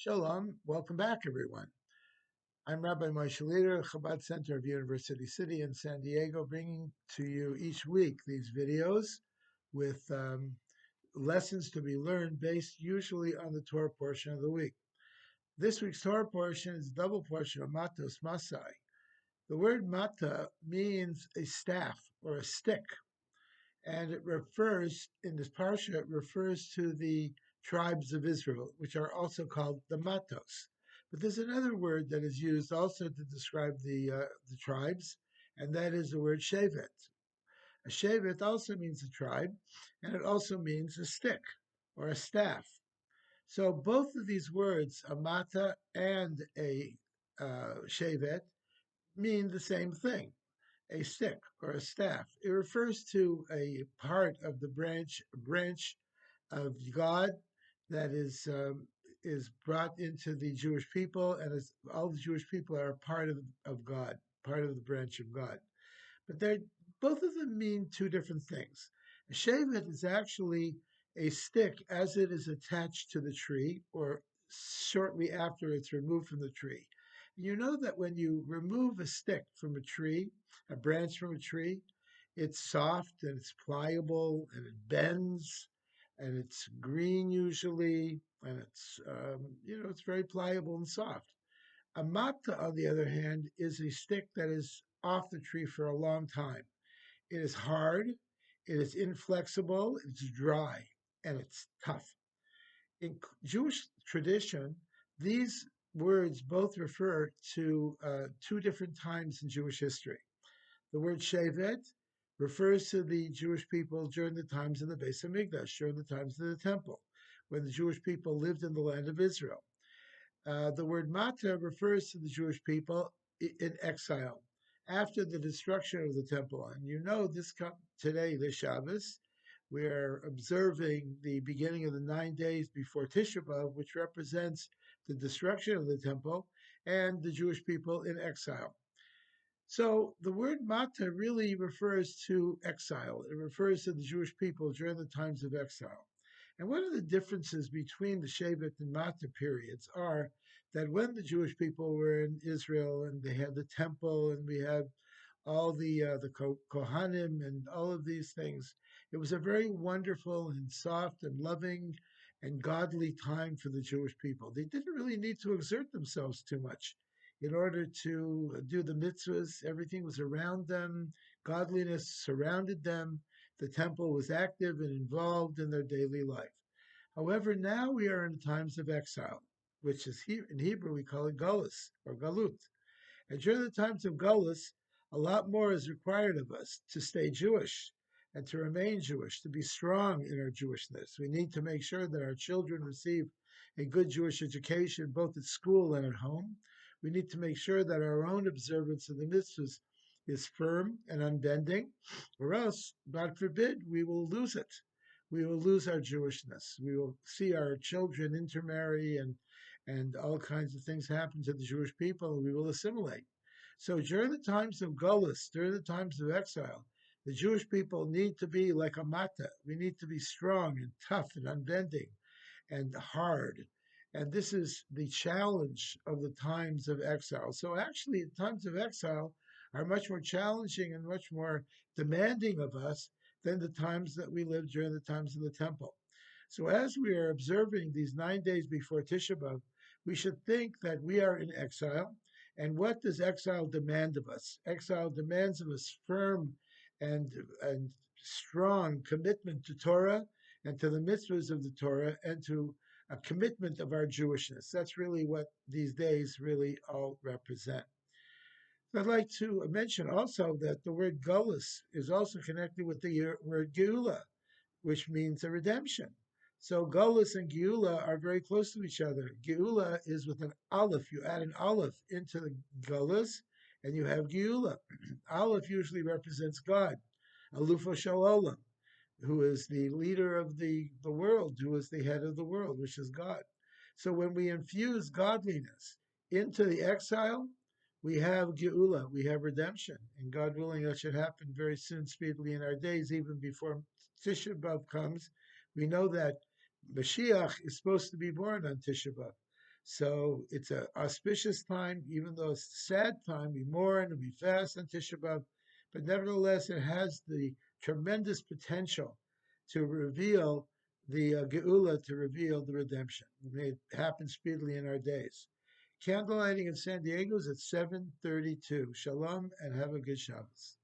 Shalom, welcome back, everyone. I'm Rabbi Moshe Leader, Chabad Center of University City in San Diego, bringing to you each week these videos with lessons to be learned based usually on the Torah portion of the week. This week's Torah portion is a double portion of Matos Masai. The word mata means a staff or a stick, and it refers, in this parsha, it refers to the tribes of Israel, which are also called the Matos. But there's another word that is used also to describe the tribes, and that is the word shevet. A shevet also means a tribe, and it also means a stick or a staff. So both of these words, a mata and a shevet, mean the same thing, a stick or a staff. It refers to a part of the branch of God that is brought into the Jewish people, and all the Jewish people are a part of God, part of the branch of God. But both of them mean two different things. A shevet is actually a stick as it is attached to the tree, or shortly after it's removed from the tree. You know that when you remove a stick from a tree, a branch from a tree, it's soft and it's pliable and it bends and it's green usually and it's very pliable and soft. A mata, on the other hand, is a stick that is off the tree for a long time. It is hard, it is inflexible, it's dry, and it's tough. In Jewish tradition, these words both refer to two different times in Jewish history. The word shevet refers to the Jewish people during the times of the Beis Hamikdash, during the times of the temple, when the Jewish people lived in the land of Israel. The word mata refers to the Jewish people in exile after the destruction of the temple. And you know, today, this Shabbos, we are observing the beginning of the 9 days before Tisha B'Av, which represents the destruction of the temple and the Jewish people in exile. So the word mata really refers to exile. It refers to the Jewish people during the times of exile. And one of the differences between the Shevet and Mata periods are that when the Jewish people were in Israel and they had the temple and we had all the Kohanim and all of these things, it was a very wonderful and soft and loving and godly time for the Jewish people. They didn't really need to exert themselves too much in order to do the mitzvahs. Everything was around them. Godliness surrounded them. The temple was active and involved in their daily life. However, now we are in times of exile, which is in Hebrew we call it galus or galut. And during the times of galus, a lot more is required of us to stay Jewish and to remain Jewish, to be strong in our Jewishness. We need to make sure that our children receive a good Jewish education, both at school and at home. We need to make sure that our own observance of the mitzvahs is firm and unbending, or else, God forbid, we will lose it. We will lose our Jewishness. We will see our children intermarry and all kinds of things happen to the Jewish people, and we will assimilate. So during the times of Gullus, during the times of exile, the Jewish people need to be like a mata. We need to be strong and tough and unbending and hard. And this is the challenge of the times of exile. So actually, the times of exile are much more challenging and much more demanding of us than the times that we lived during the times of the temple. So as we are observing these 9 days before Tisha B'Av, we should think that we are in exile. And what does exile demand of us? Exile demands of us firm and strong commitment to Torah and to the mitzvahs of the Torah and to a commitment of our Jewishness. That's really what these days really all represent. I'd like to mention also that the word Gullus is also connected with the word Geula, which means a redemption. So Gullus and Geula are very close to each other. Geula is with an aleph. You add an aleph into the Gullus, and you have Geula. Aleph usually represents God, Alufo Shel Olam, who is the leader of the world, who is the head of the world, which is God. So when we infuse godliness into the exile, we have Geula, we have redemption. And God willing, that should happen very soon, speedily in our days, even before Tisha B'Av comes. We know that Mashiach is supposed to be born on Tisha B'Av. So it's an auspicious time, even though it's a sad time. We mourn and we fast on Tisha B'Av, but nevertheless, it has the tremendous potential to reveal the Geula, to reveal the redemption. May it happen speedily in our days. Candle lighting in San Diego is at 7:32. Shalom and have a good Shabbos.